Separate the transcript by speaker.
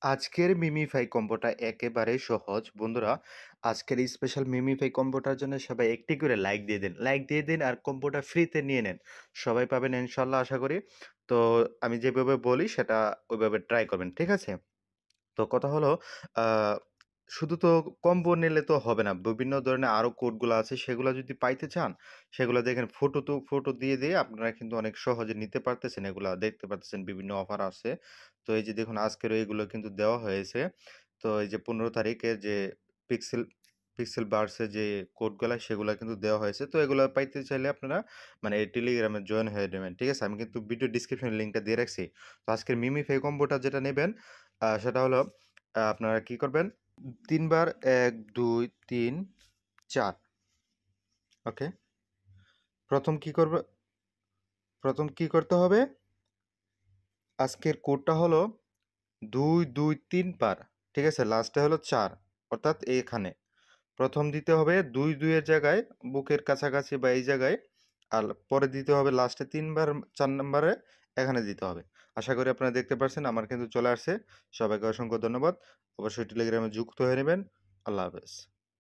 Speaker 1: আজকের মিমিফাই কম্বোটা একেবারেই সহজ। বন্ধুরা, আজকের এই স্পেশাল মিমিফাই কম্বোটার জন্য সবাই একটি করে লাইক দিয়ে দিন। লাইক দিয়ে দিন আর কম্বোটা ফ্রিতে নিয়ে নেন। সবাই পাবেন ইনশাআল্লাহ আশা করি। তো আমি যেভাবে বলি সেটা ওইভাবে ট্রাই করবেন। ঠিক আছে? তো কথা হলো আ শুধু তো কম্বো নিলে তো হবে না। বিভিন্ন ধরনের আরো কোডগুলা আছে সেগুলা যদি পাইতে চান, সেগুলা দেখেন ফটো দিয়ে আপনারা কিন্তু অনেক সহজে নিতে পারতেছেন। এগুলা দেখতে পারতেছেন বিভিন্ন অফার আছে। তো এই যে দেখুন আজকেরও এগুলো কিন্তু দেওয়া হয়েছে। তো এই যে ১৫ তারিখে যে পিক্সেল পিক্সেল বার্সের যে কোডগুলা সেগুলা কিন্তু দেওয়া হয়েছে। তো এগুলা পাইতে চাইলে আপনারা মানে এই টেলিগ্রামে জয়েন হয়ে নেবেন। ঠিক আছে? আমি কিন্তু ভিডিও ডেসক্রিপশনে লিংকটা দিয়ে রাখছি। তো আজকের মিমিফাই কম্বোটা যেটা নেবেন সেটা হলো আপনারা কি করবেন? ৩ বার ১, ২, ৩, ৪ ওকে? ১ম কি করবে ১ম কি করতে হবে? আজকের কোডটা হলো ২, ২, ৩ বার। ঠিক আছে? লাস্টে হলো ৪ অর্থাৎ এখানে। ১ম দিতে হবে ২, ২ এর জায়গায় বুকের কাছাকাছি বা এই জায়গায়। আর পরে দিতে হবে লাস্টে ৩ বার ৪ নাম্বারে এখানে দিতে হবে। আশা করি আপনারা দেখতে পারছেন আমার কিন্তু চলে আসছে। সবাইকে অসংখ্য ধন্যবাদ। অবশ্যই টেলিগ্রামে যুক্ত হয়ে নেবেন। আল্লাহ হাফেজ।